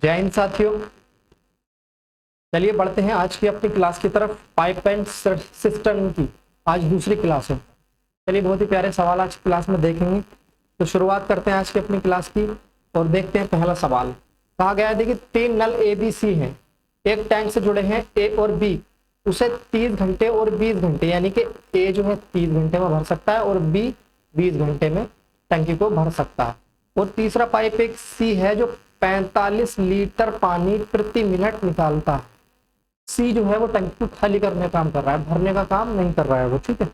जय हिंद साथियों। चलिए बढ़ते हैं आज की अपनी क्लास की तरफ। पाइप एंड सिस्टम की आज दूसरी क्लास है। चलिए बहुत ही प्यारे सवाल आज की क्लास में देखेंगे। तो शुरुआत करते हैं आज की अपनी क्लास की और देखते हैं पहला सवाल। कहा गया है देखिए 3 नल ए बी सी हैं, एक टैंक से जुड़े हैं ए और बी, उसे 30 घंटे और 20 घंटे यानी कि ए जो है 30 घंटे में भर सकता है और बी 20 घंटे में टंकी को भर सकता है। और तीसरा पाइप एक सी है जो 45 लीटर पानी प्रति मिनट निकालता है। सी जो है वो टंकी को खाली करने का काम कर रहा है, भरने का काम नहीं कर रहा है वो, ठीक है।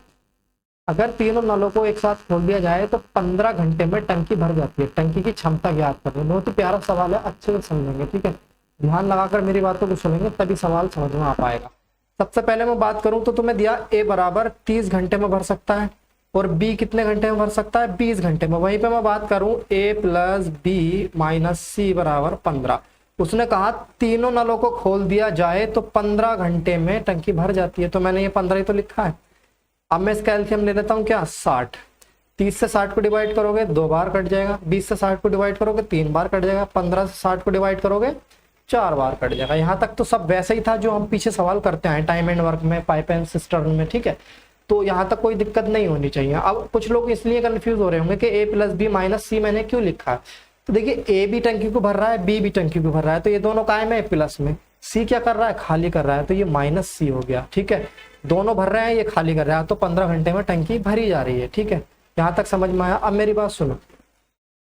अगर तीनों नलों को एक साथ खोल दिया जाए तो 15 घंटे में टंकी भर जाती है। टंकी की क्षमता ज्ञात करें। बहुत ही प्यारा सवाल है, अच्छे से समझेंगे, ठीक है। ध्यान लगाकर मेरी बातों को सुनेंगे तभी सवाल समझ में आ पाएगा। सबसे पहले मैं बात करूं तो तुम्हें दिया ए बराबर 30 घंटे में भर सकता है और बी कितने घंटे में भर सकता है, 20 घंटे में। वहीं पे मैं बात करूं ए प्लस बी माइनस सी बराबर 15। उसने कहा तीनों नलों को खोल दिया जाए तो 15 घंटे में टंकी भर जाती है, तो मैंने ये 15 ही तो लिखा है। अब मैं इसका एलसीएम ले लेता हूँ क्या, 60। 30 से 60 को डिवाइड करोगे 2 बार कट जाएगा, 20 से 60 को डिवाइड करोगे 3 बार कट जाएगा, 15 से 60 को डिवाइड करोगे 4 बार कट जाएगा। यहाँ तक तो सब वैसे ही था जो हम पीछे सवाल करते हैं टाइम एंड वर्क में, पाइप एंड सिस्टम में, ठीक है। तो यहाँ तक कोई दिक्कत नहीं होनी चाहिए। अब कुछ लोग इसलिए कंफ्यूज हो रहे होंगे कि ए प्लस बी माइनस सी मैंने क्यों लिखा है। तो देखिए ए भी टंकी को भर रहा है, बी भी टंकी को भर रहा है, तो ये दोनों कायम है प्लस में। सी क्या कर रहा है, खाली कर रहा है, तो ये माइनस सी हो गया, ठीक है। दोनों भर रहे हैं, ये खाली कर रहा है, तो 15 घंटे में टंकी भरी जा रही है, ठीक है। यहाँ तक समझ में आया। अब मेरी बात सुनो,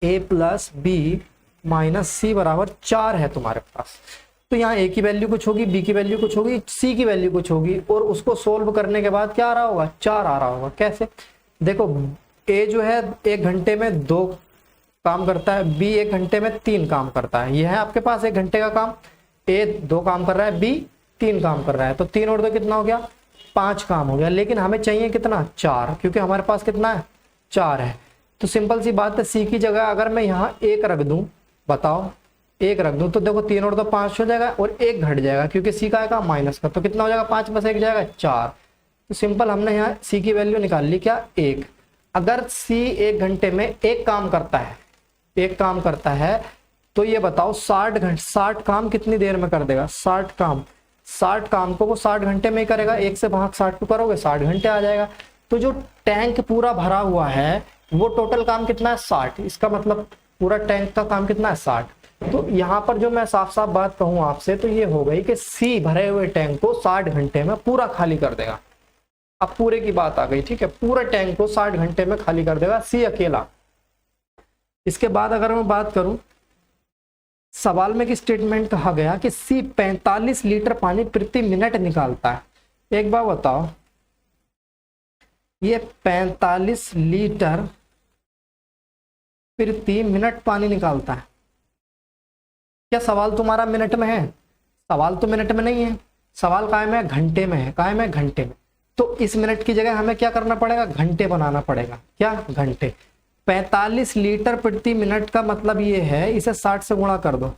ए प्लस बी माइनस सी बराबर 4 है तुम्हारे पास। तो यहाँ ए की वैल्यू कुछ होगी, बी की वैल्यू कुछ होगी, सी की वैल्यू कुछ होगी, और उसको सोल्व करने के बाद क्या आ रहा होगा, 4 आ रहा होगा। कैसे, देखो ए जो है 1 घंटे में 2 काम करता है, बी 1 घंटे में 3 काम करता है। यह है आपके पास 1 घंटे का काम। ए 2 काम कर रहा है, बी 3 काम कर रहा है, तो 3 और 2 कितना हो गया, 5 काम हो गया। लेकिन हमें चाहिए कितना, 4, क्योंकि हमारे पास कितना है, 4 है। तो सिंपल सी बात है, सी की जगह अगर मैं यहाँ 1 रख दूं, बताओ 1 रख दूं, तो देखो 3 और 2 5 हो जाएगा और 1 घट जाएगा क्योंकि सी का आएगा माइनस का, तो कितना हो जाएगा, 5 में से 1 जाएगा 4। तो सिंपल हमने यहाँ सी की वैल्यू निकाल ली, क्या, 1। अगर सी 1 घंटे में 1 काम करता है, 1 काम करता है, तो ये बताओ 60 काम कितनी देर में कर देगा, 60 काम को वो 60 घंटे में ही करेगा। 1 से भाग 60 को करोगे 60 घंटे आ जाएगा। तो जो टैंक पूरा भरा हुआ है वो टोटल काम कितना है, 60। इसका मतलब पूरा टैंक का काम कितना है, 60। तो यहाँ पर जो मैं साफ साफ बात कहूँ आपसे तो ये हो गई कि सी भरे हुए टैंक को 60 घंटे में पूरा खाली कर देगा। अब पूरे की बात आ गई, ठीक है। पूरे टैंक को 60 घंटे में खाली कर देगा सी अकेला। इसके बाद अगर मैं बात करूं, सवाल में की स्टेटमेंट कहा गया कि सी 45 लीटर पानी प्रति मिनट निकालता है। एक बार बताओ, ये 45 लीटर प्रति मिनट पानी निकालता है। क्या सवाल तुम्हारा मिनट में है, सवाल तो मिनट में नहीं है, सवाल कायम है घंटे में है, कायम है घंटे में। तो इस मिनट की जगह हमें क्या करना पड़ेगा, घंटे बनाना पड़ेगा, क्या, घंटे। 45 लीटर प्रति मिनट का मतलब ये है, इसे 60 से गुणा कर दो।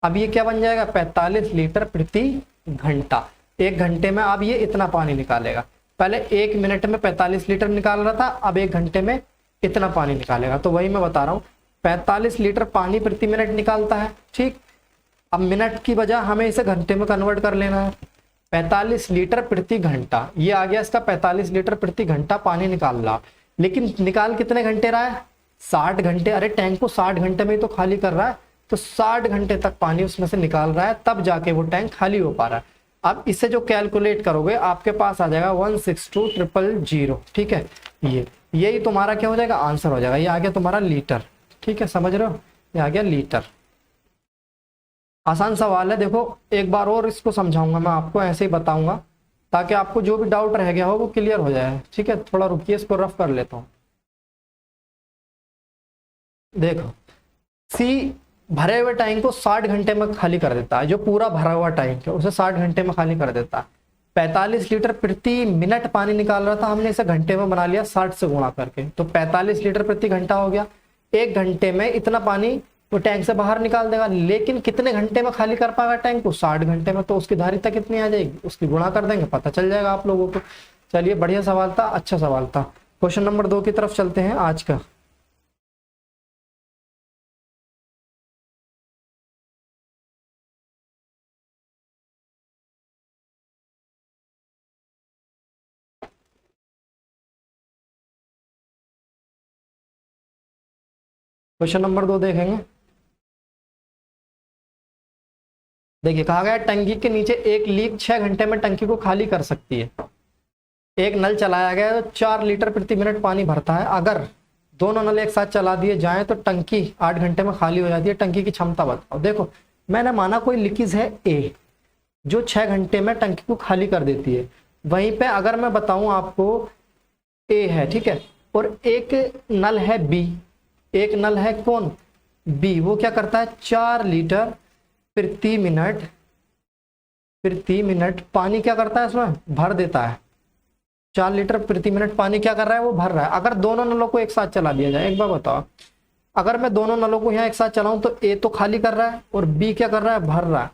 अब ये क्या बन जाएगा, 45 लीटर प्रति घंटा। 1 घंटे में अब ये इतना पानी निकालेगा। पहले 1 मिनट में 45 लीटर निकाल रहा था, अब 1 घंटे में इतना पानी निकालेगा। तो वही मैं बता रहा हूँ, 45 लीटर पानी प्रति मिनट निकालता है, ठीक। अब मिनट की बजाय हमें इसे घंटे में कन्वर्ट कर लेना है। 45 लीटर प्रति घंटा, ये आ गया इसका 45 लीटर प्रति घंटा पानी निकाल रहा। लेकिन निकाल कितने घंटे रहा है, 60 घंटे। अरे टैंक को 60 घंटे में ही तो खाली कर रहा है, तो 60 घंटे तक पानी उसमें से निकाल रहा है, तब जाके वो टैंक खाली हो पा रहा है। अब इसे जो कैलकुलेट करोगे आपके पास आ जाएगा 162,000, ठीक है। यही तुम्हारा क्या हो जाएगा, आंसर हो जाएगा। ये आ गया तुम्हारा लीटर, ठीक है, समझ रहे हो, ये आ गया लीटर। आसान सवाल है। देखो एक बार और इसको समझाऊंगा मैं आपको, ऐसे ही बताऊंगा ताकि आपको जो भी डाउट रह गया हो वो क्लियर हो जाए, ठीक है। थोड़ा रुकिए, इसको रफ कर लेता हूं। देखो सी भरे हुए टैंक को 60 घंटे में खाली कर देता है, जो पूरा भरा हुआ टैंक है उसे 60 घंटे में खाली कर देता है। 45 लीटर प्रति मिनट पानी निकाल रहा था, हमने इसे घंटे में बना लिया 60 से गुणा करके, तो 45 लीटर प्रति घंटा हो गया। 1 घंटे में इतना पानी वो टैंक से बाहर निकाल देगा। लेकिन कितने घंटे में खाली कर पाएगा टैंक को, 60 घंटे में। तो उसकी धारिता कितनी आ जाएगी, उसकी गुणा कर देंगे, पता चल जाएगा आप लोगों को। चलिए बढ़िया सवाल था, अच्छा सवाल था। क्वेश्चन नंबर 2 की तरफ चलते हैं आज का। क्वेश्चन नंबर 2 देखेंगे। देखिए कहा गया टंकी के नीचे एक लीक 6 घंटे में टंकी को खाली कर सकती है। एक नल चलाया गया तो 4 लीटर प्रति मिनट पानी भरता है। अगर दोनों नल एक साथ चला दिए जाएं तो टंकी 8 घंटे में खाली हो जाती है। टंकी की क्षमता बताओ। देखो मैंने माना कोई लीकेज है ए जो 6 घंटे में टंकी को खाली कर देती है। वहीं पे अगर मैं बताऊं आपको ए है, ठीक है, और एक नल है बी, एक नल है कौन बी, वो क्या करता है 4 लीटर प्रति मिनट पानी क्या करता है इसमें भर देता है। 4 लीटर प्रति मिनट पानी क्या कर रहा है वो भर रहा है। अगर दोनों नलों को एक साथ चला दिया जाए, एक बार बताओ, अगर मैं दोनों नलों को यहाँ एक साथ चलाऊं तो ए तो खाली कर रहा है और बी क्या कर रहा है भर रहा है,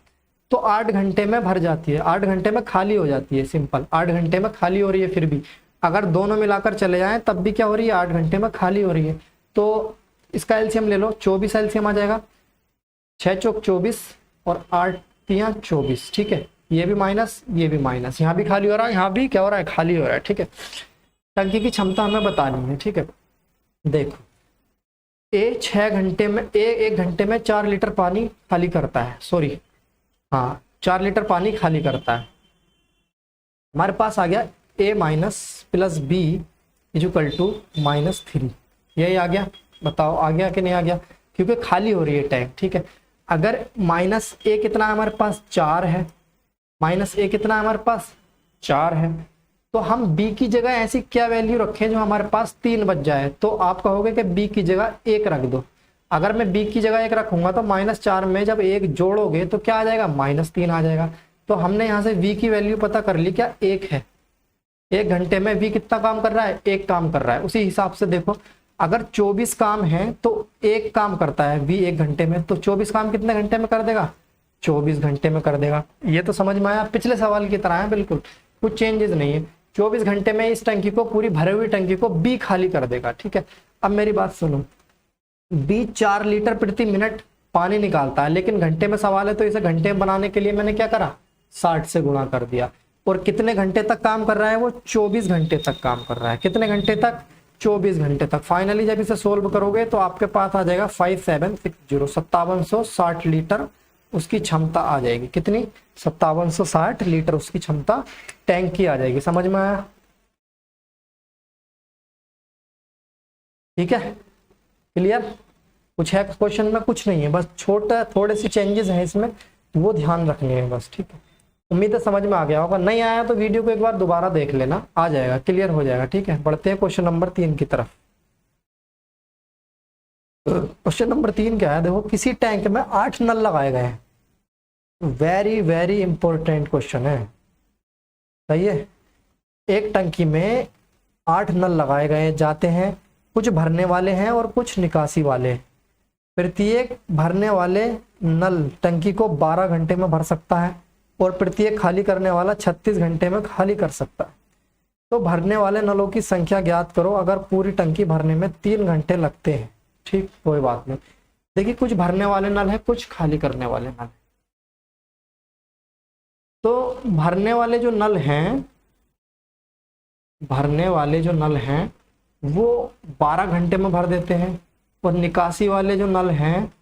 तो 8 घंटे में भर जाती है, 8 घंटे में खाली हो जाती है। सिंपल 8 घंटे में खाली हो रही है। फिर भी अगर दोनों मिलाकर चले जाएं तब भी क्या हो रही है 8 घंटे में खाली हो रही है। तो इसका एलसीएम ले लो, 24 एलसीएम आ जाएगा। 6 चौक 24 और 8 तियां 24, ठीक है, ये भी माइनस ये भी माइनस, यहाँ भी खाली हो रहा है, यहाँ भी क्या हो रहा है खाली हो रहा है, ठीक है। टंकी की क्षमता हमें बतानी है, ठीक है। देखो ए 6 घंटे में एक घंटे में 4 लीटर पानी खाली करता है, सॉरी हाँ 4 लीटर पानी खाली करता है। हमारे पास आ गया A minus plus B equal to -3, यही आ गया। बताओ आ गया कि नहीं आ गया, क्योंकि खाली हो रही है टैंक, ठीक है। अगर माइनस ए कितना है हमारे पास 4 है, माइनस ए कितना है हमारे पास 4 है, तो हम बी की जगह ऐसी क्या वैल्यू रखें जो हमारे पास 3 बच जाए। तो आप कहोगे कि बी की जगह 1 रख दो। अगर मैं बी की जगह 1 रखूंगा तो -4 में जब 1 जोड़ोगे तो क्या आ जाएगा -3 आ जाएगा। तो हमने यहाँ से वी की वैल्यू पता कर ली, क्या 1 है। 1 घंटे में वी कितना काम कर रहा है 1 काम कर रहा है। उसी हिसाब से देखो अगर 24 काम है तो 1 काम करता है वी 1 घंटे में, तो 24 काम कितने घंटे में कर देगा 24 घंटे में कर देगा। ये तो समझ में आया, पिछले सवाल की तरह है, बिल्कुल कुछ चेंजेस नहीं है। 24 घंटे में इस टंकी को, पूरी भरी हुई टंकी को बी खाली कर देगा, ठीक है। अब मेरी बात सुनो, बी 4 लीटर प्रति मिनट पानी निकालता है, लेकिन घंटे में सवाल है तो इसे घंटे में बनाने के लिए मैंने क्या करा 60 से गुणा कर दिया। और कितने घंटे तक काम कर रहा है वो 24 घंटे तक काम कर रहा है। कितने घंटे तक 24 घंटे तक। फाइनली जब इसे सोल्व करोगे तो आपके पास आ जाएगा 5760 लीटर उसकी क्षमता आ जाएगी। कितनी 5760 लीटर उसकी क्षमता टैंक की आ जाएगी। समझ में आया, ठीक है, क्लियर। कुछ है क्वेश्चन में, कुछ नहीं है, बस छोटा थोड़े से चेंजेस हैं इसमें, वो ध्यान रखने हैं बस, ठीक है। उम्मीद है समझ में आ गया होगा, नहीं आया तो वीडियो को एक बार दोबारा देख लेना, आ जाएगा, क्लियर हो जाएगा, ठीक है। बढ़ते हैं क्वेश्चन नंबर 3 की तरफ। क्वेश्चन नंबर 3 क्या है, देखो किसी टैंक में 8 नल लगाए गए हैं। वेरी वेरी इंपॉर्टेंट क्वेश्चन है, सही है। एक टंकी में 8 नल लगाए गए जाते हैं, कुछ भरने वाले हैं और कुछ निकासी वाले हैं। प्रत्येक भरने वाले नल टंकी को 12 घंटे में भर सकता है और प्रत्येक खाली करने वाला 36 घंटे में खाली कर सकता है। तो भरने वाले नलों की संख्या ज्ञात करो अगर पूरी टंकी भरने में 3 घंटे लगते हैं। ठीक, कोई बात नहीं। देखिए कुछ भरने वाले नल है, कुछ खाली करने वाले नल। तो भरने वाले जो नल हैं वो 12 घंटे में भर देते हैं और निकासी वाले जो नल हैं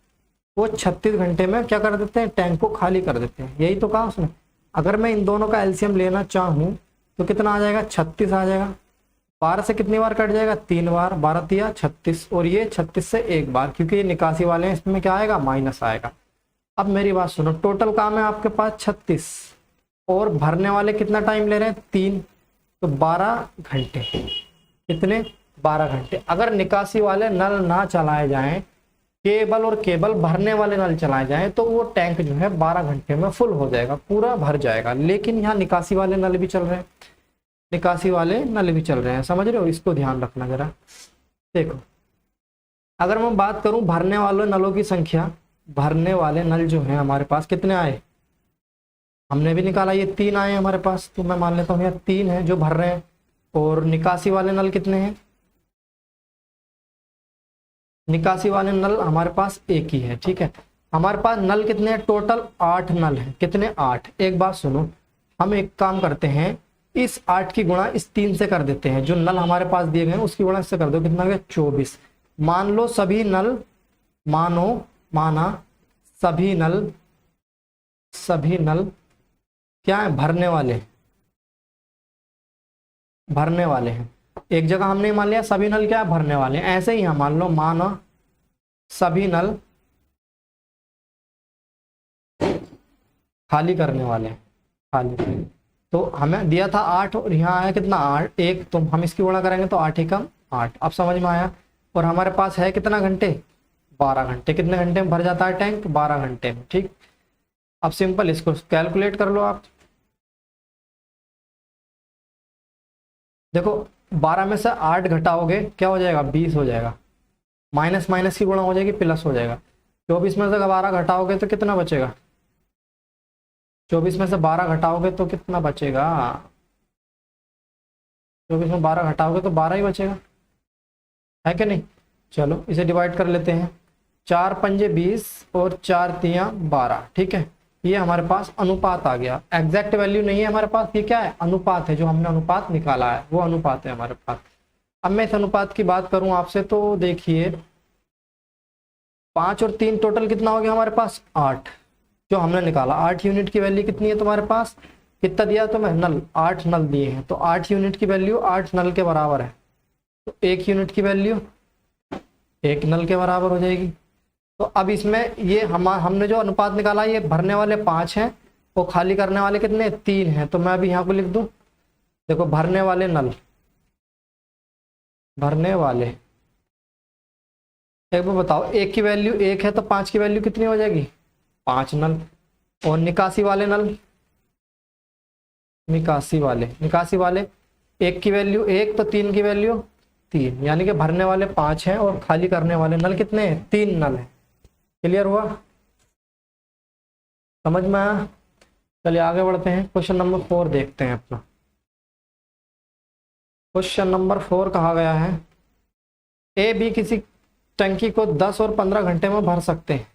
वो 36 घंटे में क्या कर देते हैं, टैंक को खाली कर देते हैं। यही तो कहा उसने। अगर मैं इन दोनों का एलसीएम लेना चाहूँ तो कितना आ जाएगा 36 आ जाएगा। 12 से कितनी बार कट जाएगा 3 बार, 12 तिया 36, और ये 36 से 1 बार, क्योंकि ये निकासी वाले हैं इसमें क्या आएगा माइनस आएगा। अब मेरी बात सुनो, टोटल काम है आपके पास 36 और भरने वाले कितना टाइम ले रहे हैं 3, तो 12 घंटे। कितने 12 घंटे। अगर निकासी वाले नल ना चलाए जाएं, केबल और केबल भरने वाले नल चलाए जाएं, तो वो टैंक जो है 12 घंटे में फुल हो जाएगा, पूरा भर जाएगा। लेकिन यहाँ निकासी वाले नल भी चल रहे हैं, समझ रहे हो, इसको ध्यान रखना जरा। देखो अगर मैं बात करूं भरने वाले नलों की संख्या, भरने वाले नल जो है हमारे पास कितने आए, हमने भी निकाला, ये 3 आए हमारे पास, तो मैं मान लेता हूँ यहाँ 3 है जो भर रहे हैं। और निकासी वाले नल कितने हैं, निकासी वाले नल हमारे पास एक ही है, ठीक है। हमारे पास नल कितने हैं, टोटल 8 नल हैं। कितने 8। एक बात सुनो, हम एक काम करते हैं, इस 8 की गुणा इस 3 से कर देते हैं, जो नल हमारे पास दिए गए हैं उसकी गुणा इससे कर दो, कितना हो गया 24। मान लो सभी नल माना सभी नल क्या है, भरने वाले हैं। एक जगह हमने मान लिया सभी नल क्या है, भरने वाले हैं। ऐसे ही हम मान लो माना सभी नल खाली करने वाले हैं, खाली। तो हमें दिया था 8 और यहाँ आया कितना 8, एक, तो हम इसकी गुणा करेंगे तो 8 एकम 8। अब समझ में आया। और हमारे पास है कितना घंटे, 12 घंटे। कितने घंटे में भर जाता है टैंक, 12 घंटे में। ठीक, अब सिंपल इसको कैलकुलेट कर लो आप। देखो 12 में से 8 घटाओगे क्या हो जाएगा, 20 हो जाएगा। माइनस माइनस की गुणा हो जाएगी, प्लस हो जाएगा। 24 में से 12 घटाओगे तो कितना बचेगा, 24 में से 12 घटाओगे तो कितना बचेगा, 24 में 12 घटाओगे तो 12 ही बचेगा, है कि नहीं। चलो इसे डिवाइड कर लेते हैं। 4 पंजे 20 और 4 तियां 12। ठीक है, ये हमारे पास अनुपात आ गया। एग्जैक्ट वैल्यू नहीं है हमारे पास, ये क्या है, अनुपात है। जो हमने अनुपात निकाला है वो अनुपात है हमारे पास। अब मैं इस अनुपात की बात करूं आपसे तो देखिए 5 और 3 टोटल कितना हो गया हमारे पास, 8 जो हमने निकाला। 8 यूनिट की वैल्यू कितनी है तुम्हारे पास, कितना दिया तो मैं नल, 8 नल दिए हैं। तो 8 यूनिट की वैल्यू 8 नल के बराबर है। तो 1 यूनिट की वैल्यू 1 नल के बराबर हो जाएगी। तो अब इसमें ये हमने जो अनुपात निकाला, ये भरने वाले 5 हैं और खाली करने वाले कितने, 3 हैं। तो मैं अभी यहाँ को लिख दूं, देखो भरने वाले नल, भरने वाले, एक बार बताओ, 1 की वैल्यू 1 है तो 5 की वैल्यू कितनी हो जाएगी, 5 नल। और निकासी वाले नल, निकासी वाले 1 की वैल्यू 1 तो 3 की वैल्यू 3, यानी कि भरने वाले 5 हैं और खाली करने वाले नल कितने हैं, 3 नल हैं। क्लियर हुआ, समझ में आया। चलिए आगे बढ़ते हैं। क्वेश्चन नंबर 4 देखते हैं अपना। क्वेश्चन नंबर 4 कहा गया है, ए बी किसी टंकी को 10 और 15 घंटे में भर सकते हैं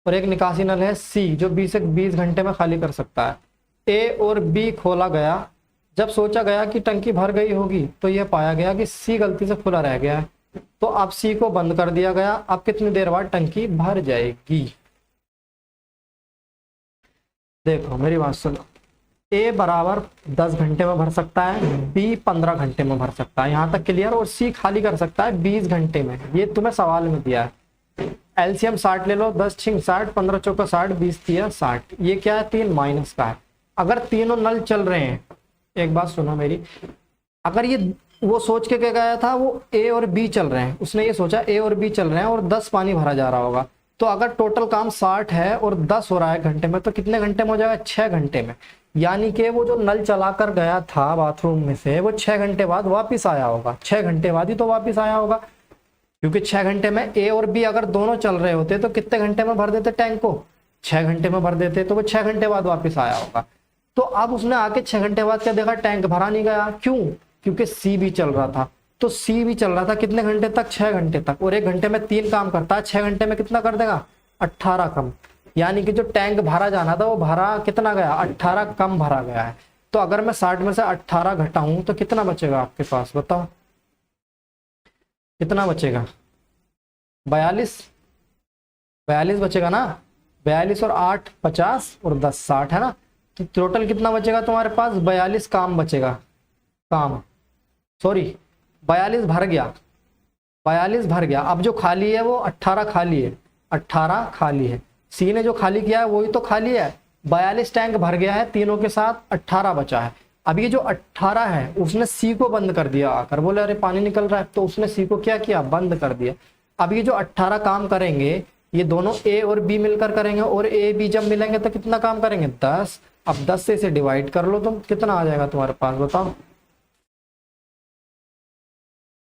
और एक निकासी नल है सी जो 20 से 20 घंटे में खाली कर सकता है। ए और बी खोला गया। जब सोचा गया कि टंकी भर गई होगी तो यह पाया गया कि सी गलती से खुला रह गया है। तो अब सी को बंद कर दिया गया। अब कितनी देर बाद टंकी भर जाएगी। देखो मेरी बात सुनो, ए बराबर 10 घंटे में भर सकता है, बी 15 घंटे में भर सकता है, यहाँ तक क्लियर। और सी खाली कर सकता है 20 घंटे में। ये तुम्हें सवाल में दिया है। एलसीएम 60 ले लो, 10 छिंग 60, 15 चौका 60, 20 तिया 60। ये क्या है, 3 माइनस का है। अगर तीनों नल चल रहे हैं, एक बात सुनो मेरी, अगर ये वो सोच के क्या गया था, वो ए और बी चल रहे हैं, उसने ये सोचा ए और बी चल रहे हैं और 10 पानी भरा जा रहा होगा। तो अगर टोटल काम 60 है और 10 हो रहा है घंटे में, तो कितने घंटे में हो जाएगा, 6 घंटे में। यानी कि वो जो नल चला कर गया था बाथरूम में से, वो 6 घंटे बाद वापिस आया होगा। 6 घंटे बाद ही तो वापिस आया होगा, क्योंकि 6 घंटे में ए और बी अगर दोनों चल रहे होते तो कितने घंटे में भर देते टैंक को, 6 घंटे में भर देते। तो वो 6 घंटे बाद वापिस आया होगा। तो अब उसने आके 6 घंटे बाद क्या देखा, टैंक भरा नहीं गया। क्यों, क्योंकि सी भी चल रहा था। तो सी भी चल रहा था कितने घंटे तक, 6 घंटे तक। और 1 घंटे में 3 काम करता है, 6 घंटे में कितना कर देगा, 18 कम। यानी कि जो टैंक भरा जाना था वो भरा कितना गया, 18 कम भरा गया है। तो अगर मैं 60 में से 18 घटाऊं तो कितना बचेगा आपके पास, बताओ कितना बचेगा, 42 बचेगा ना। 42 और 8 50 और 10 60 है ना। तो टोटल कितना बचेगा तुम्हारे पास, 42 काम बचेगा। काम सॉरी 42 भर गया, 42 भर गया। अब जो खाली है वो 18 खाली है, 18 खाली है। सी ने जो खाली किया है वही तो खाली है। 42 टैंक भर गया है तीनों के साथ, 18 बचा है। अब ये जो 18 है उसने सी को बंद कर दिया, आकर बोले अरे पानी निकल रहा है, तो उसने सी को क्या किया, बंद कर दिया। अब ये जो 18 काम करेंगे, ये दोनों ए और बी मिलकर करेंगे, और ए बी जब मिलेंगे तो कितना काम करेंगे, 10। अब 10 से इसे डिवाइड कर लो तो कितना आ जाएगा तुम्हारे पास, बताओ।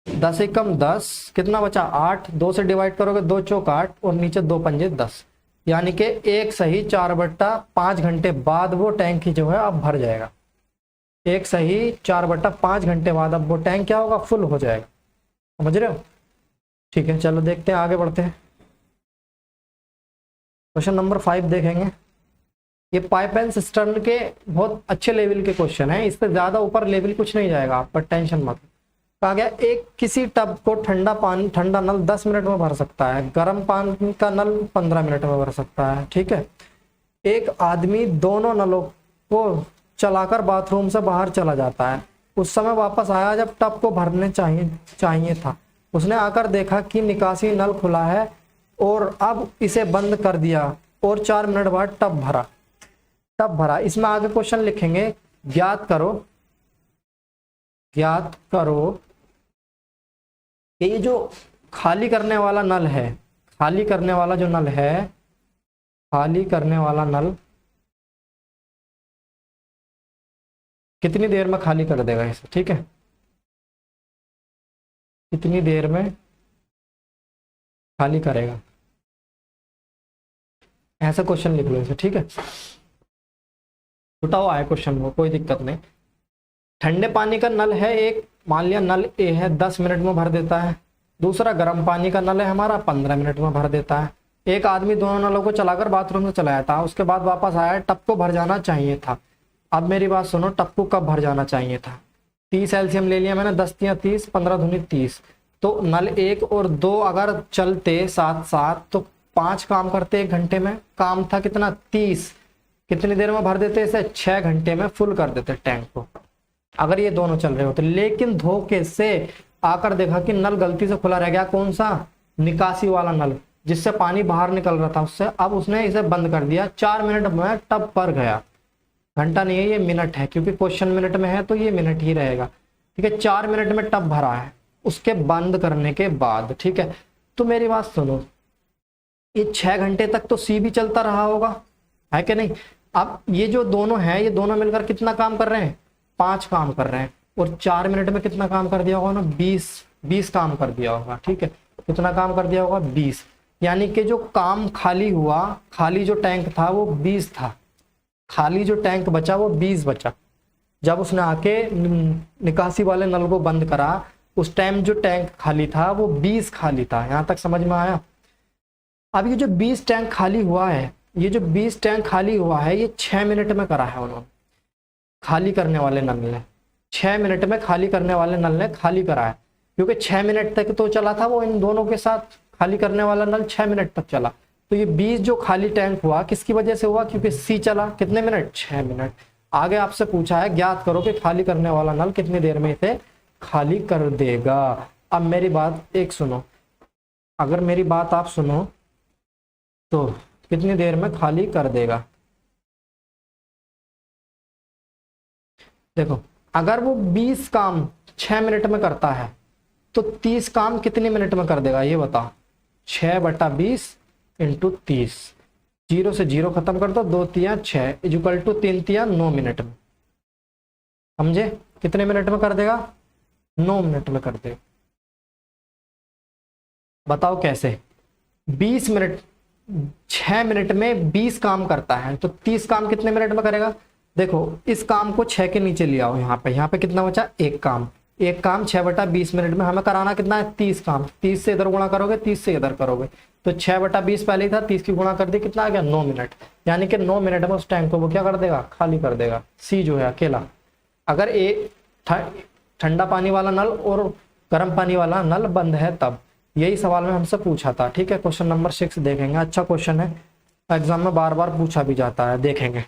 10 एकम 10, कितना बचा 8, 2 से डिवाइड करोगे 2 चौक 8 और नीचे 2 पंजे 10। यानी कि 1 सही 4/5 घंटे बाद वो टैंक ही जो है अब भर जाएगा। 1 सही 4/5 घंटे बाद अब वो टैंक क्या होगा, फुल हो जाएगा। समझ रहे हो, ठीक है। चलो देखते हैं, आगे बढ़ते हैं। क्वेश्चन नंबर 5 देखेंगे। ये पाइप एंड सिस्टम के बहुत अच्छे लेवल के क्वेश्चन है, इससे ज्यादा ऊपर लेवल कुछ नहीं जाएगा आप पर, टेंशन मत। कहा गया एक किसी टब को ठंडा नल 10 मिनट में भर सकता है, गर्म पानी का नल 15 मिनट में भर सकता है। ठीक है, एक आदमी दोनों नलों को चलाकर बाथरूम से बाहर चला जाता है, उस समय वापस आया जब टब को भरने चाहिए था। उसने आकर देखा कि निकासी नल खुला है और अब इसे बंद कर दिया और 4 मिनट बाद टब भरा। इसमें आगे क्वेश्चन लिखेंगे, ज्ञात करो कि ये जो खाली करने वाला नल है, खाली करने वाला नल कितनी देर में खाली कर देगा इसे। ठीक है, कितनी देर में खाली करेगा, ऐसा क्वेश्चन लिख लो इसे। ठीक है, छुटा हुआ है क्वेश्चन, वो कोई दिक्कत नहीं। ठंडे पानी का नल है एक, मान लिया नल ए है 10 मिनट में भर देता है, दूसरा गर्म पानी का नल है हमारा 15 मिनट में भर देता है। एक आदमी दोनों नलों को चलाकर बाथरूम से चला जाता है, उसके बाद वापस आया, टब को भर जाना चाहिए था। अब मेरी बात सुनो, टब को कब भर जाना चाहिए था? 30 एलसीएम ले लिया मैंने, 10 तिया 30, 15 दूनी 30। तो नल 1 और 2 अगर चलते साथ साथ तो 5 काम करते 1 घंटे में। काम था कितना? 30। कितनी देर में भर देते इसे? 6 घंटे में फुल कर देते टैंक को, अगर ये दोनों चल रहे होते। लेकिन धोखे से आकर देखा कि नल गलती से खुला रह गया। कौन सा? निकासी वाला नल, जिससे पानी बाहर निकल रहा था उससे। अब उसने इसे बंद कर दिया, 4 मिनट में टब भर गया। घंटा नहीं है ये, मिनट है, क्योंकि क्वेश्चन मिनट में है तो ये मिनट ही रहेगा। ठीक है, 4 मिनट में टब भरा है उसके बंद करने के बाद। ठीक है, तो मेरी बात सुनो, ये 6 घंटे तक तो सी भी चलता रहा होगा, है कि नहीं? अब ये जो दोनों हैं, ये दोनों मिलकर कितना काम कर रहे हैं? 5 काम कर रहे हैं, और 4 मिनट में कितना काम कर दिया होगा ना? 20 काम कर दिया होगा। ठीक है, कितना काम कर दिया होगा? 20। यानी कि जो काम खाली हुआ, खाली जो टैंक था वो 20 था, खाली जो टैंक बचा वो 20 बचा। जब उसने आके निकासी वाले नल को बंद करा, उस टाइम जो टैंक खाली था वो 20 खाली था। यहां तक समझ में आया? अब ये जो 20 टैंक खाली हुआ है, ये जो 20 टैंक खाली हुआ है, ये 6 मिनट में करा है उन्होंने, खाली करने वाले नल ने। 6 मिनट में खाली करने वाले नल ने खाली करा है, क्योंकि 6 मिनट तक तो चला था वो, इन दोनों के साथ खाली करने वाला नल 6 मिनट तक चला। तो ये 20 जो खाली टैंक हुआ किसकी वजह से हुआ? क्योंकि सी चला। कितने मिनट? 6 मिनट। आगे आपसे पूछा है ज्ञात करो कि खाली करने वाला नल कितनी देर में इसे खाली कर देगा। अब मेरी बात एक सुनो, अगर मेरी बात आप सुनो तो कितनी देर में खाली कर देगा? देखो, अगर वो 20 काम 6 मिनट में करता है तो 30 काम कितने मिनट में कर देगा ये बताओ? 6/20 इंटू 30, 0 से 0 खत्म कर दो, 2 तिया 6 इक्वल टू 3 तिया 9 मिनट में। समझे? कितने मिनट में कर देगा? 9 मिनट में कर देगा। बताओ कैसे? 20 मिनट, 6 मिनट में 20 काम करता है तो 30 काम कितने मिनट में करेगा? देखो, इस काम को 6 के नीचे ले आओ, यहाँ पे कितना बचा? एक काम 6/20 मिनट में हमें कराना कितना है? 30 काम। 30 से इधर गुणा करोगे, 30 से इधर करोगे, तो 6/20 पहले ही था, 30 की गुणा कर दी, कितना आ गया? 9 मिनट। यानी कि 9 मिनट में उस टैंक को वो क्या कर देगा? खाली कर देगा। सी जो है अकेला। अगर ठंडा पानी वाला नल और गर्म पानी वाला नल बंद है तब। यही सवाल में हमसे पूछा था। ठीक है, क्वेश्चन नंबर 6 देखेंगे। अच्छा क्वेश्चन है, एग्जाम में बार बार पूछा भी जाता है, देखेंगे।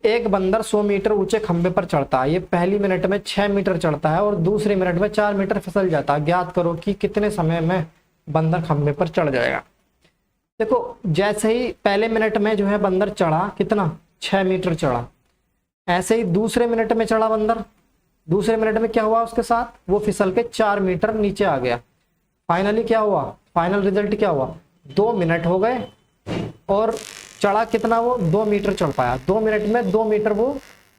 एक बंदर 100 मीटर ऊंचे खंबे पर चढ़ता है। ये पहली मिनट में 6 मीटर चढ़ता है और दूसरी मिनट में 4 मीटर फिसल जाता है। ज्ञात करो कि कितने समय में बंदर खंबे पर चढ़ जाएगा। देखो, जैसे ही पहले मिनट में जो है बंदर चढ़ा, कितना? 6 मीटर चढ़ा। ऐसे ही दूसरे मिनट में चढ़ा बंदर, दूसरे मिनट में क्या हुआ उसके साथ? वो फिसल के 4 मीटर नीचे आ गया। फाइनली क्या हुआ? फाइनल रिजल्ट क्या हुआ? 2 मिनट हो गए और चढ़ा कितना? वो 2 मीटर चढ़ पाया। 2 मिनट में 2 मीटर वो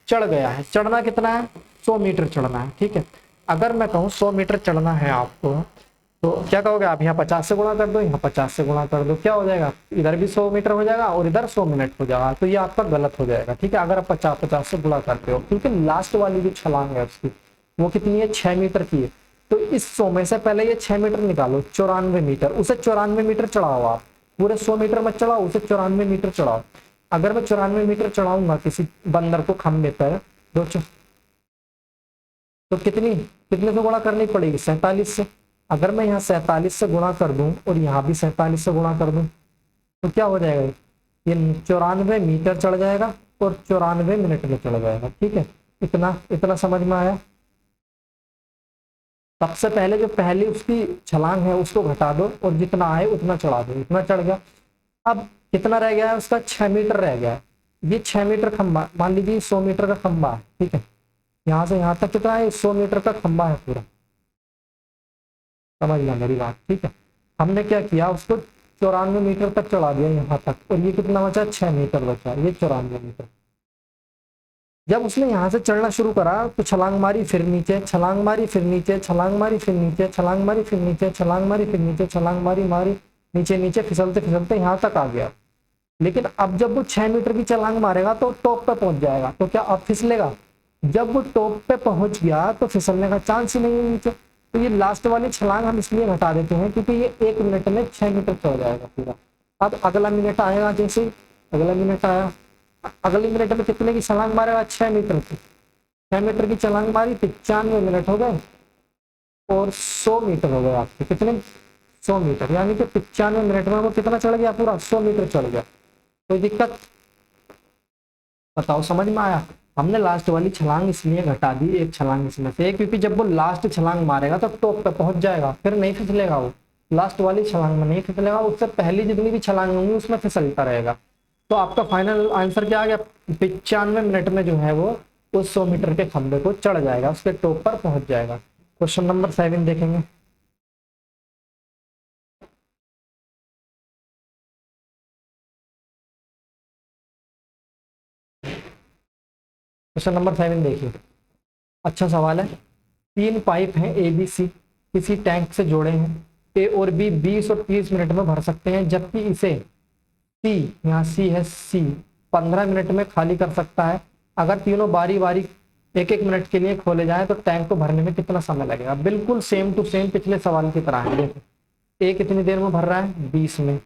चढ़ गया है। चढ़ना कितना है? 100 मीटर चढ़ना है। ठीक है, अगर मैं कहूँ 100 मीटर चढ़ना है आपको, तो क्या कहोगे आप? यहाँ 50 से गुणा कर दो, यहाँ 50 से गुणा कर दो, क्या हो जाएगा? इधर भी 100 मीटर हो जाएगा और इधर 100 मिनट हो जाएगा। तो ये आपका गलत हो जाएगा। ठीक है, अगर आप 50 से गुणा करते हो, क्योंकि लास्ट वाली जो छलांग है उसकी वो कितनी है? 6 मीटर की है। तो इस 100 में से पहले ये 6 मीटर निकालो, 94 मीटर। उसे 94 मीटर चढ़ाओ आप, पूरे 100 मीटर मत चढ़ाओ, उसे 94 मीटर चढ़ाओ। अगर मैं 94 मीटर चढ़ाऊंगा किसी बंदर को खंबे पर, तो कितने से गुणा करनी पड़ेगी, 47 से। अगर मैं यहाँ 47 से गुणा कर दूं और यहाँ भी 47 से गुणा कर दूं तो क्या हो जाएगा, ये 94 मीटर चढ़ जाएगा और 94 मिनट में चढ़ जाएगा। ठीक है, इतना समझ में आया। सबसे पहले जो पहली उसकी छलांग है उसको घटा दो और जितना आए उतना चढ़ा दो, इतना चढ़ गया। अब कितना रह गया है उसका, 6 मीटर रह गया है। ये 6 मीटर खंबा, मान लीजिए 100 मीटर का खंबा है। ठीक है, यहाँ से यहाँ तक कितना है, 100 मीटर का खंबा है पूरा, समझना मेरी बात। ठीक है, हमने क्या किया, उसको 94 मीटर तक चढ़ा दिया यहाँ तक, और ये कितना बचा, 6 मीटर बचा, ये 94 मीटर। जब उसने यहाँ से चढ़ना शुरू करा तो छलांग मारी, फिर नीचे, छलांग मारी, फिर नीचे, छलांग मारी, फिर नीचे, छलांग मारी, फिर नीचे, छलांग मारी, फिर नीचे, छलांग मारी नीचे नीचे फिसलते फिसलते यहाँ तक आ गया। लेकिन अब जब वो 6 मीटर की छलांग मारेगा तो टॉप पे पहुंच जाएगा, तो क्या अब फिसलेगा? जब वो टॉप पे पहुंच गया तो फिसलने का चांस ही नहीं है नीचे। तो ये लास्ट वाली छलांग हम इसलिए घटा देते हैं क्योंकि ये 1 मिनट में 6 मीटर चढ़ जाएगा पूरा। अब अगला मिनट आएगा, जैसे अगला मिनट आया, अगले मिनट में कितने की छलांग मारेगा, 6 मीटर की। 6 मीटर की छलांग मारी, 95 मिनट हो गए और 100 मीटर हो गए आपके, कितने, 100 मीटर, यानी कि 95 मिनट में वो कितना चढ़ गया, पूरा 100 मीटर चढ़ गया। कोई दिक्कत बताओ, समझ में आया? हमने लास्ट वाली छलांग इसलिए घटा दी एक छलांग इसमें से, क्योंकि जब वो लास्ट छलांग मारेगा तो टॉप पे पहुंच जाएगा, फिर नहीं फिसलेगा, वो लास्ट वाली छलांग में नहीं फिसलेगा, उससे पहली जितनी भी छलांग होंगी उसमें फिसलता रहेगा। तो आपका फाइनल आंसर क्या आ गया, 95 मिनट में जो है वो उस 100 मीटर के खंबे को चढ़ जाएगा, उसके टॉप पर पहुंच जाएगा। क्वेश्चन नंबर 7 देखेंगे। क्वेश्चन नंबर 7 देखिए, अच्छा सवाल है। 3 पाइप हैं ए बी सी, किसी टैंक से जोड़े हैं। ए और बी 20 और 30 मिनट में भर सकते हैं, जबकि इसे सी, यहाँ सी है, सी 15 मिनट में खाली कर सकता है। अगर तीनों बारी बारी 1-1 मिनट के लिए खोले जाएं तो टैंक को भरने में कितना समय लगेगा? बिल्कुल सेम टू सेम पिछले सवाल की तरह है। देखो, ए कितनी देर में भर रहा है, 20 में,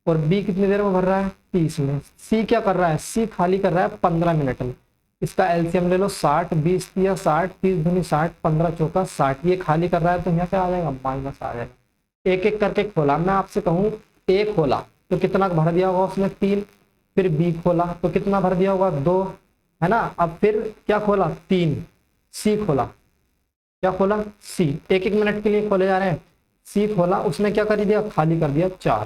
और बी कितनी देर में भर रहा है, 30 में। सी क्या कर रहा है, सी खाली कर रहा है 15 मिनट में। इसका एलसीएम ले लो, 60, 20 या 60, 30 दूनी 60, 15 चौका 60, ये खाली कर रहा है तो यहाँ क्या आ जाएगा, माइनस आ जाएगा। एक एक करके खोला, मैं आपसे कहूँ ए खोला तो कितना भर दिया होगा उसने, 3, फिर बी खोला तो कितना भर दिया होगा, 2, है ना। अब फिर क्या खोला, 3, सी खोला, क्या खोला, सी, 1-1 मिनट के लिए खोले जा रहे हैं। सी खोला, उसने क्या कर दिया, खाली कर दिया 4।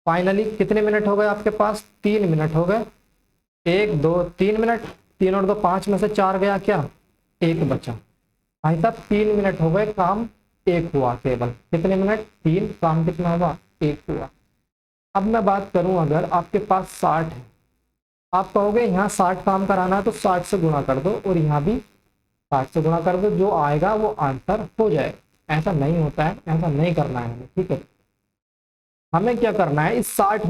फाइनली कितने मिनट हो गए आपके पास, 3 मिनट हो गए, 1 2 3 मिनट, 3 और 2 5 में से 4 गया, क्या 1 बचा। भाई साहब 3 मिनट हो गए, काम 1 हुआ केवल, कितने मिनट, 3, काम कितना हुआ, 1 हुआ। अब मैं बात करूं, अगर आपके पास 60 है, आप कहोगे यहाँ 60 काम कराना है तो 60 से गुणा कर दो और यहाँ भी 60 से गुणा कर दो, जो आएगा वो आंसर हो जाएगा। ऐसा नहीं होता है, ऐसा नहीं करना है हमें। ठीक है, हमें क्या करना है, इस 60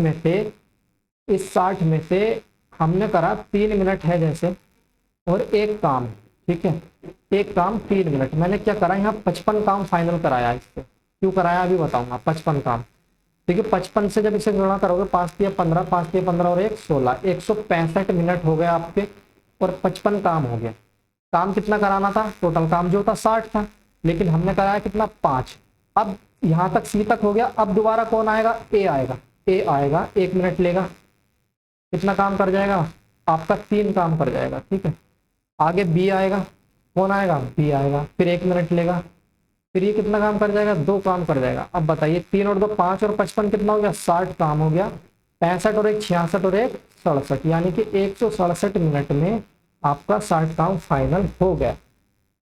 में से हमने करा 3 मिनट है जैसे, और एक काम, ठीक है, एक काम 3 मिनट, मैंने क्या करा यहाँ 55 काम फाइनल कराया। इससे क्यों कराया अभी बताऊंगा। 55 काम, देखिए 55 से जब इसे गुणा करोगे, 5 तिया 15, 5 तिया 15 और 1 16, 165 मिनट हो गए आपके, और 55 काम हो गया। काम कितना कराना था, टोटल काम जो था 60 था, लेकिन हमने कराया कितना, 5। अब यहाँ तक सी तक हो गया, अब दोबारा कौन आएगा, ए आएगा। ए आएगा, 1 मिनट लेगा, कितना काम कर जाएगा आपका, 3 काम कर जाएगा। ठीक है, आगे बी आएगा, कौन आएगा, बी आएगा, फिर 1 मिनट लेगा, फिर ये कितना काम कर जाएगा, 2 काम कर जाएगा। अब बताइए 3 और 2 5 और 55 कितना हो गया, 60 काम हो गया। 65 और 1 66 और 1 67, यानी कि 167 मिनट में आपका 60 काम फाइनल हो गया।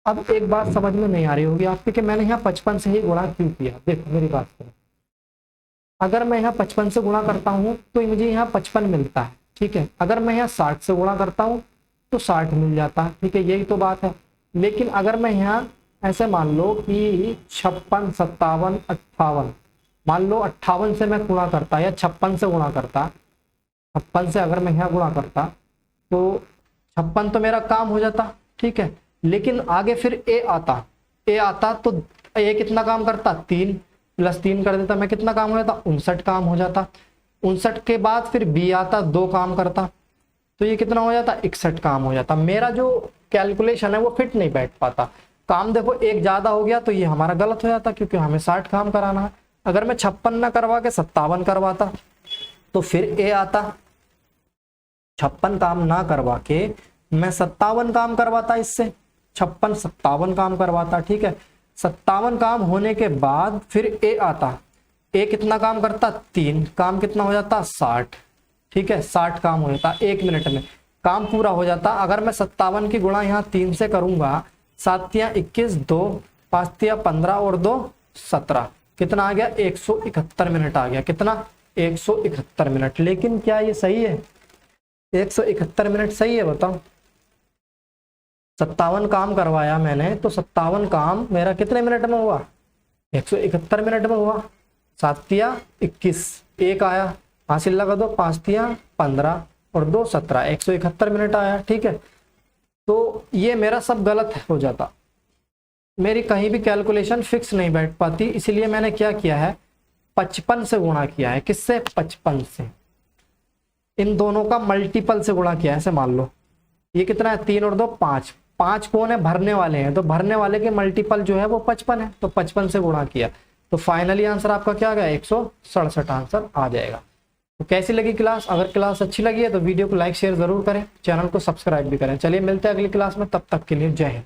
अब एक बात समझ में नहीं आ रही होगी आपके कि मैंने यहाँ 55 से ही गुणा क्यों किया। देखो मेरी बात करो, अगर मैं यहाँ 55 से गुणा करता हूँ तो मुझे यहाँ 55 मिलता है। ठीक है, अगर मैं यहाँ 60 से गुणा करता हूँ तो 60 मिल जाता है। ठीक है, यही तो बात है। लेकिन अगर मैं यहाँ ऐसे मान लो कि 56 57 58, मान लो 58 से मैं गुणा करता या 56 से गुणा करता, 56 से अगर मैं यहाँ गुणा करता तो 56 तो मेरा काम हो जाता। ठीक है, लेकिन आगे फिर ए आता तो ए कितना काम करता, 3 + 3 कर देता, मैं कितना काम हो जाता, 59 काम हो जाता। 59 के बाद फिर बी आता, 2 काम करता, तो ये कितना हो जाता, 61 काम हो जाता। मेरा जो कैलकुलेशन है वो फिट नहीं बैठ पाता। काम देखो एक ज्यादा हो गया तो ये हमारा गलत हो जाता, क्योंकि हमें 60 काम कराना है। अगर मैं 56 ना करवा के 57 करवाता तो फिर ए आता। 56 काम ना करवा के मैं 57 काम करवाता, इससे 56 57 काम करवाता, ठीक है। 57 काम होने के बाद फिर ए आता। ए कितना काम करता, 3 काम कितना हो जाता, 60, ठीक है। 60 काम हो जाता 1 मिनट में, काम पूरा हो जाता। अगर मैं 57 की गुणा यहाँ 3 से करूंगा, 7 या 21, 2 5 या 15 और 2 17, कितना आ गया, 171 मिनट आ गया। कितना, 171 मिनट। लेकिन क्या ये सही है, 171 मिनट सही है, बताओ। 57 काम करवाया मैंने तो 57 काम मेरा कितने मिनट में हुआ, 171 मिनट में हुआ। 7 या 21, 1 आया, हासिल लगा दो, 5 या 15 और 2 17, 171 मिनट आया, ठीक है। तो ये मेरा सब गलत हो जाता, मेरी कहीं भी कैलकुलेशन फिक्स नहीं बैठ पाती। इसलिए मैंने क्या किया है, 55 से गुणा किया है। किससे, 55 से। इन दोनों का मल्टीपल से गुणा किया है। ऐसे मान लो ये कितना है, 3 और 2 5, 5 कौन है, भरने वाले हैं, तो भरने वाले के मल्टीपल जो है वो 55 है, तो 55 से गुणा किया। तो फाइनली आंसर आपका क्या आ गया, 167 आंसर आ जाएगा। तो कैसी लगी क्लास, अगर क्लास अच्छी लगी है तो वीडियो को लाइक शेयर जरूर करें, चैनल को सब्सक्राइब भी करें। चलिए मिलते हैं अगली क्लास में, तब तक के लिए जय हिंद।